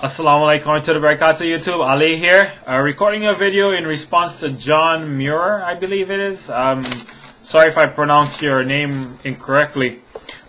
Assalamu alaikum to the barakatuh YouTube. Ali here, recording a video in response to John Muir, I believe it is. Sorry if I pronounced your name incorrectly.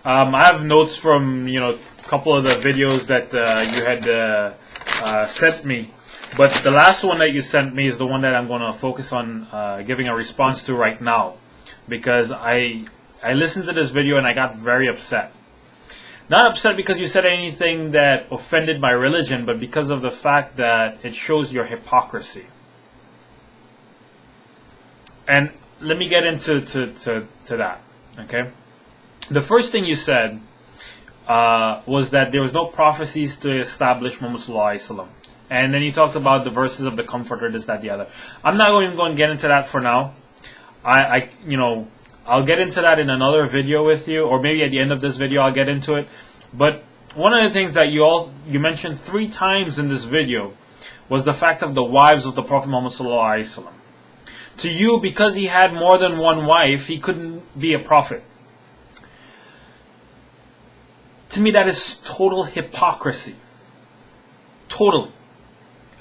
I have notes from a couple of the videos that you had sent me, but the last one that you sent me is the one that I'm going to focus on giving a response to right now, because I listened to this video and I got very upset. Not upset because you said anything that offended my religion, but because of the fact that it shows your hypocrisy. And let me get into that. Okay. The first thing you said was that there was no prophecies to establish Muhammad Sallallahu Alaihi Wasallam. And then you talked about the verses of the Comforter, this, that, the other. I'm not even going to get into that for now. I'll get into that in another video with you, or maybe at the end of this video I'll get into it. But one of the things that you mentioned 3 times in this video was the fact of the wives of the Prophet Muhammad Sallallahu Alaihi Wasallam. To you, because he had more than one wife, he couldn't be a prophet. To me, that is total hypocrisy. Totally.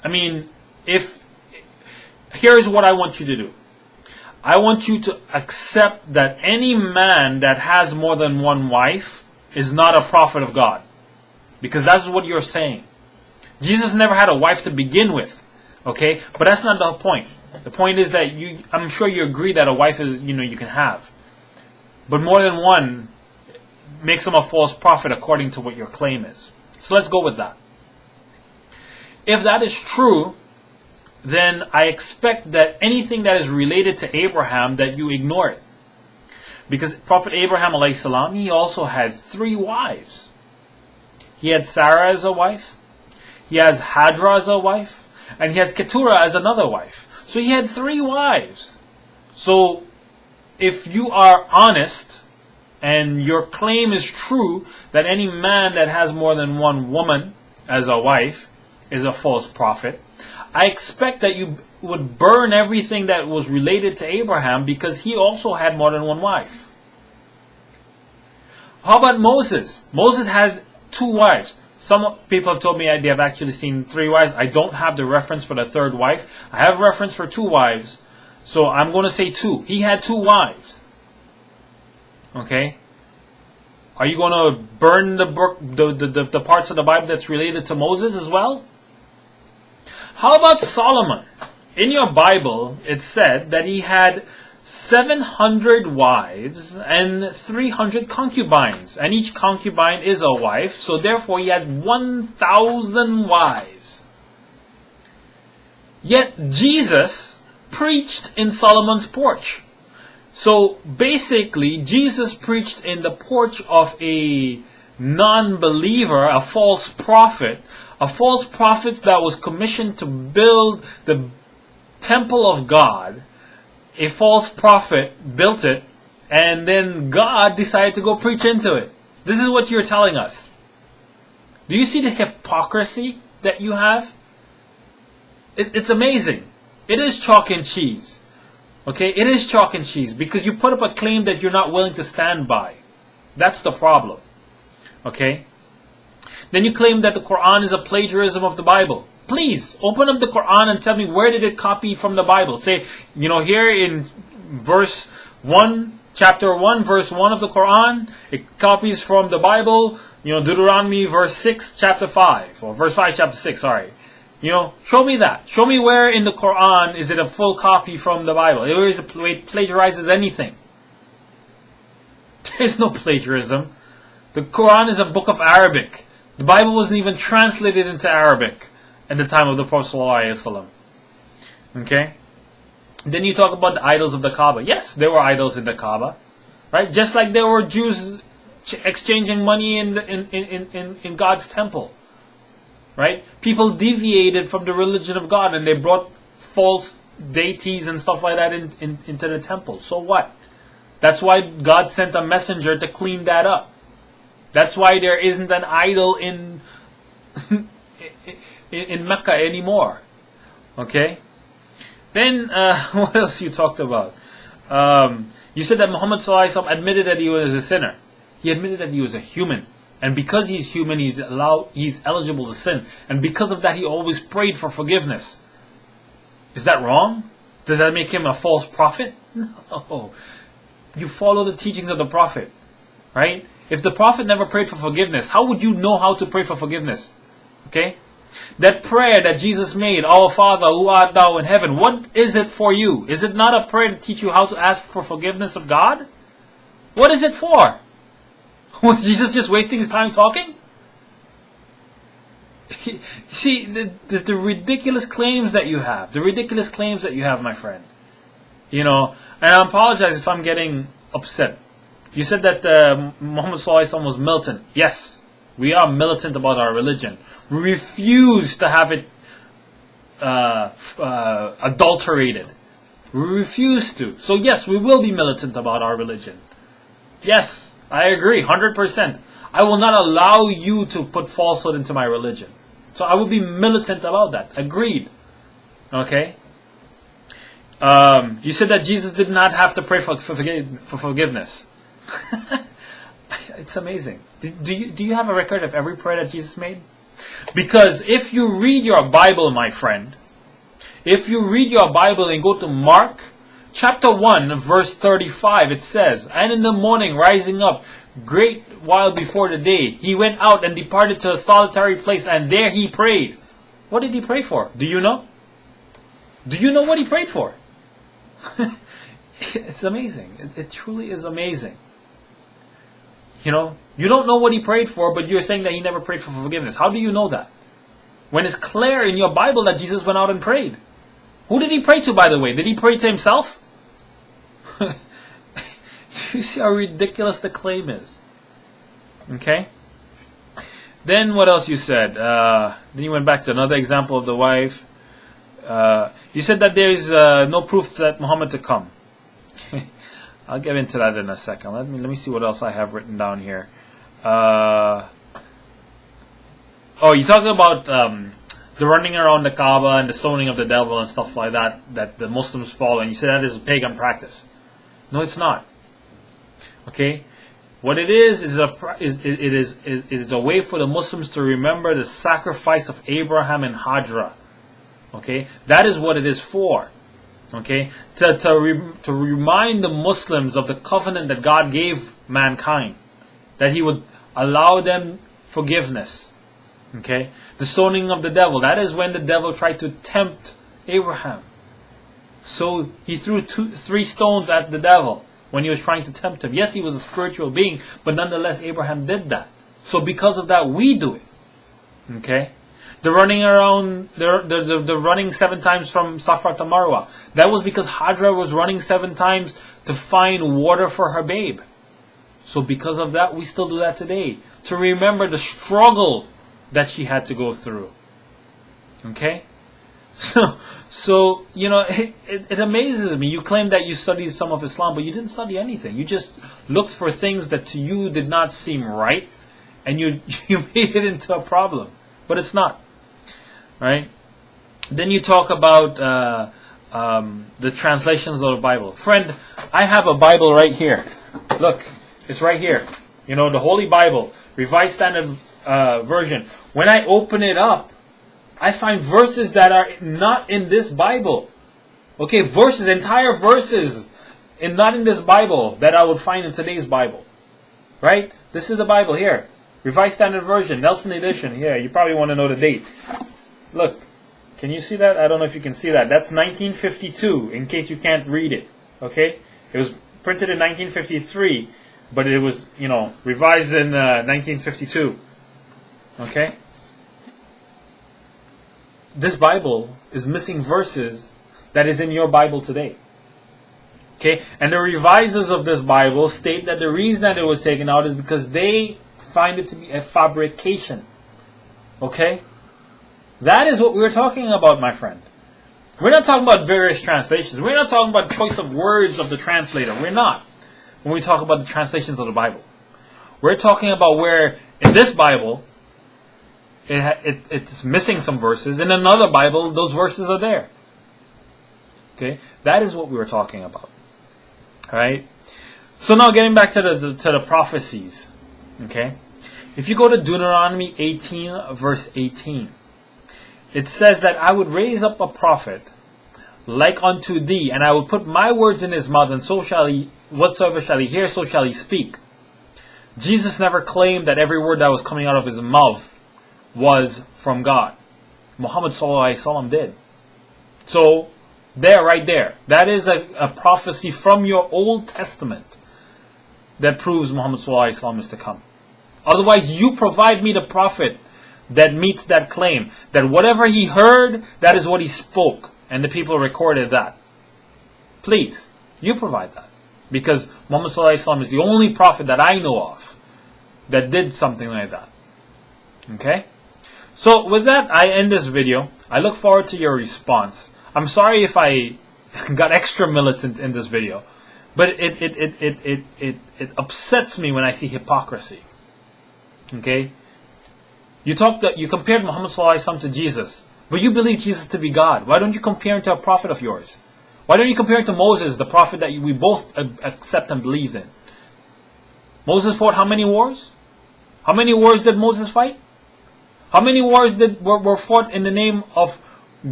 I mean, here's what I want you to do. I want you to accept that any man that has more than one wife is not a prophet of God. Because that's what you're saying. Jesus never had a wife to begin with. Okay? But that's not the point. The point is that I'm sure you agree that a wife is, you can have. But more than one makes him a false prophet according to what your claim is. So let's go with that. If that is true, then I expect that anything that is related to Abraham, that you ignore it. Because Prophet Abraham alayhi salam, he also had 3 wives. He had Sarah as a wife, he has Hajra as a wife, and he has Keturah as another wife. So he had 3 wives. So if you are honest, and your claim is true, that any man that has more than one woman as a wife is a false prophet, I expect that you would burn everything that was related to Abraham, because he also had more than one wife. How about Moses? Moses had 2 wives. Some people have told me they have actually seen 3 wives. I don't have the reference for the 3rd wife. I have reference for 2 wives. So I'm going to say 2. He had 2 wives. Okay? Are you going to burn the book, the parts of the Bible that's related to Moses as well? How about Solomon? In your Bible, it said that he had 700 wives and 300 concubines. And each concubine is a wife, so therefore he had 1,000 wives. Yet Jesus preached in Solomon's porch. So basically, Jesus preached in the porch of a non-believer, a false prophet that was commissioned to build the temple of God. A false prophet built it, and then God decided to go preach into it. This is what you're telling us. Do you see the hypocrisy that you have? It's amazing. It is chalk and cheese. Okay, it is chalk and cheese, because you put up a claim that you're not willing to stand by. That's the problem. Okay? Then you claim that the Quran is a plagiarism of the Bible. Please, open up the Quran and tell me, where did it copy from the Bible? Say, here in verse 1, chapter 1, verse 1 of the Quran, it copies from the Bible, Deuteronomy verse 6, chapter 5, or verse 5, chapter 6, sorry. Show me that. Show me where in the Quran is it a full copy from the Bible. Where is it plagiarizes anything. There's no plagiarism. The Quran is a book of Arabic. The Bible wasn't even translated into Arabic at the time of the Prophet ﷺ. Okay? Then you talk about the idols of the Kaaba. Yes, there were idols in the Kaaba. Right? Just like there were Jews exchanging money in God's temple. Right? People deviated from the religion of God, and they brought false deities and stuff like that into the temple. So what? That's why God sent a messenger to clean that up. That's why there isn't an idol in Mecca anymore. Okay? Then, what else you talked about? You said that Muhammad ﷺ admitted that he was a sinner. He admitted that he was a human. And because he's human, he's eligible to sin. And because of that, he always prayed for forgiveness. Is that wrong? Does that make him a false prophet? No. You follow the teachings of the prophet. Right? If the prophet never prayed for forgiveness, how would you know how to pray for forgiveness? Okay? That prayer that Jesus made, Our Father who art thou in heaven, what is it for you? Is it not a prayer to teach you how to ask for forgiveness of God? What is it for? Was Jesus just wasting his time talking? See, the ridiculous claims that you have. The ridiculous claims that you have, my friend. You know, and I apologize if I'm getting upset. You said that Muhammad Sallallahu Alaihi Wasallam was militant. Yes, we are militant about our religion. We refuse to have it adulterated. We refuse to. So yes, we will be militant about our religion. Yes, I agree, 100%. I will not allow you to put falsehood into my religion. So I will be militant about that. Agreed. Okay? You said that Jesus did not have to pray for forgiveness. It's amazing. Do you have a record of every prayer that Jesus made? Because if you read your Bible, my friend, if you read your Bible and go to Mark chapter 1, verse 35, it says, And in the morning, rising up, great while before the day, he went out and departed to a solitary place, and there he prayed. What did he pray for? Do you know? Do you know what he prayed for? It's amazing. It truly is amazing. You know, you don't know what he prayed for, but you're saying that he never prayed for forgiveness. How do you know that? When it's clear in your Bible that Jesus went out and prayed. Who did he pray to, by the way? Did he pray to himself? Do you see how ridiculous the claim is? Okay? Then what else you said? Then you went back to another example of the wife. You said that there is no proof that Muhammad to come. I'll get into that in a second. Let me see what else I have written down here. Oh, you talking about the running around the Kaaba and the stoning of the devil and stuff like that that the Muslims follow, and you said that is a pagan practice. No, it's not. Okay, what it is it is a way for the Muslims to remember the sacrifice of Abraham and Hajra. Okay, that is what it is for. Okay, to remind the Muslims of the covenant that God gave mankind, that He would allow them forgiveness. Okay, the stoning of the devil, that is when the devil tried to tempt Abraham. So he threw 3 stones at the devil when he was trying to tempt him. Yes, he was a spiritual being, but nonetheless Abraham did that. So because of that, we do it. Okay. The running around, the running 7 times from Safra to Marwa. That was because Hajra was running 7 times to find water for her babe. So because of that, we still do that today. To remember the struggle that she had to go through. Okay? So you know, it amazes me. You claim that you studied some of Islam, but you didn't study anything. You just looked for things that to you did not seem right, and you made it into a problem. But it's not. Right? Then you talk about the translations of the Bible. Friend, I have a Bible right here. Look, it's right here. You know, the Holy Bible, Revised Standard Version. When I open it up, I find verses that are not in this Bible. Okay, verses, entire verses, and not in this Bible that I would find in today's Bible. Right? This is the Bible here. Revised Standard Version, Nelson Edition. Yeah, you probably want to know the date. Look, can you see that? I don't know if you can see that. That's 1952, in case you can't read it. Okay? It was printed in 1953, but it was, you know, revised in 1952. Okay? This Bible is missing verses that is in your Bible today. Okay? And the revisers of this Bible state that the reason that it was taken out is because they find it to be a fabrication. Okay? That is what we were talking about, my friend. We're not talking about various translations. We're not talking about choice of words of the translator. We're not. When we talk about the translations of the Bible. We're talking about where in this Bible it's missing some verses. In another Bible, those verses are there. Okay? That is what we were talking about. Alright? So now getting back to the prophecies. Okay? If you go to Deuteronomy 18 verse 18, it says that I would raise up a prophet like unto thee, and I will put my words in his mouth, and so shall he, whatsoever shall he hear, so shall he speak. Jesus never claimed that every word that was coming out of his mouth was from God. Muhammad sallallahu alaihi wasallam did. So, right there, that is a prophecy from your Old Testament that proves Muhammad sallallahu alaihi wasallam is to come. Otherwise, you provide me the prophet that meets that claim, that whatever he heard, that is what he spoke, and the people recorded that. Please, you provide that. Because Muhammad sallallahu alaihi wasallam is the only prophet that I know of that did something like that. Okay? So with that, I end this video. I look forward to your response. I'm sorry if I got extra militant in this video, but it upsets me when I see hypocrisy. Okay? You compared Muhammad sallallahu alaihi wasallam to Jesus, but you believe Jesus to be God. Why don't you compare him to a prophet of yours? Why don't you compare him to Moses, the prophet that we both accept and believed in? Moses fought how many wars? How many wars did Moses fight? How many wars were fought in the name of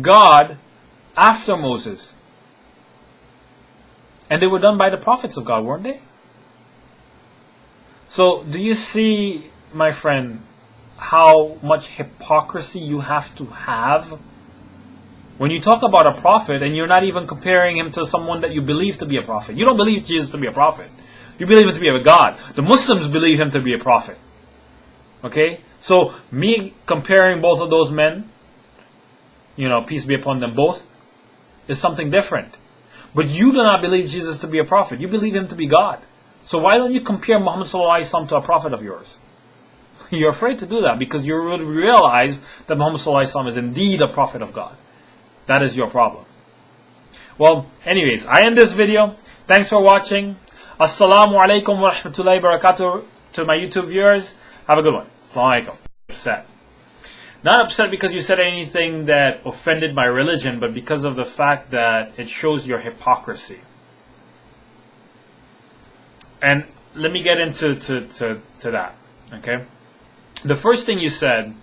God after Moses? And they were done by the prophets of God, weren't they? So, do you see, my friend, how much hypocrisy you have to have when you talk about a prophet and you're not even comparing him to someone that you believe to be a prophet? You don't believe Jesus to be a prophet. You believe him to be a God. The Muslims believe him to be a prophet. Okay? So, me comparing both of those men, peace be upon them both, is something different. But you do not believe Jesus to be a prophet. You believe him to be God. So why don't you compare Muhammad sallallahu alaihi wasallam to a prophet of yours? You're afraid to do that because you realize that Muhammad sallallahu alaihi wasallam is indeed a prophet of God. That is your problem. Well, anyways, I end this video. Thanks for watching. Assalamu alaikum wa rahmatullahi wa barakatuh to my YouTube viewers. Have a good one. Assalamu alaikum. Upset. Not upset because you said anything that offended my religion, but because of the fact that it shows your hypocrisy. And let me get into that. Okay? The first thing you said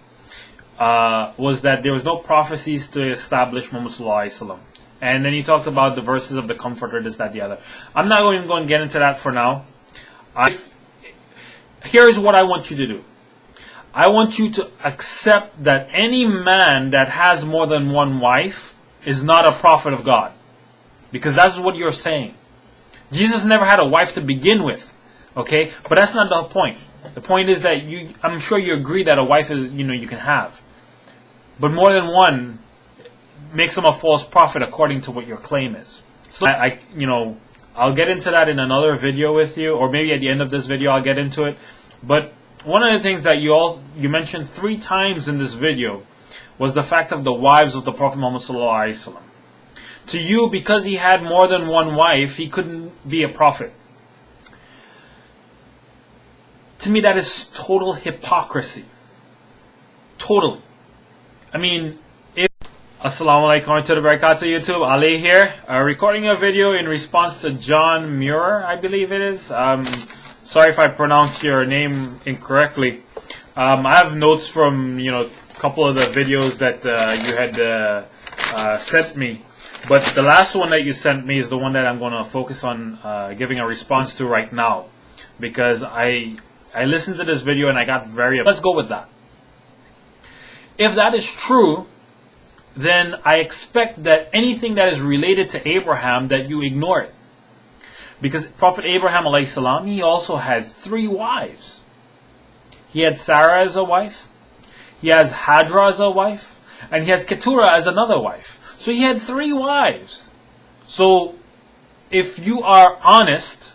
was that there was no prophecies to establish Muhammad sallallahu alaihi wasallam. And then you talked about the verses of the Comforter, this, that, the other. I'm not even going to get into that for now. Here's what I want you to do. I want you to accept that any man that has more than one wife is not a prophet of God. Because that's what you're saying. Jesus never had a wife to begin with. Okay? But that's not the point. The point is that I'm sure you agree that a wife is, you can have. But more than one makes him a false prophet according to what your claim is. So I'll get into that in another video with you, or maybe at the end of this video I'll get into it. But one of the things that you mentioned 3 times in this video was the fact of the wives of the Prophet Muhammad sallallahu alaihi wasallam. To you, because he had more than one wife, he couldn't be a prophet. To me, that is total hypocrisy. Totally. I mean, Assalamu alaikum wa rahmatullahi wa barakatuh, YouTube. Ali here, recording a video in response to John Muir, I believe it is. Sorry if I pronounced your name incorrectly. I have notes from a couple of the videos that you had sent me, but the last one that you sent me is the one that I'm going to focus on giving a response to right now, because I listened to this video and I got very upset. Let's go with that. If that is true, then I expect that anything that is related to Abraham, that you ignore it. Because Prophet Abraham alayhi salam, he also had 3 wives. He had Sarah as a wife, he has Hajra as a wife, and he has Keturah as another wife. So he had 3 wives. So if you are honest,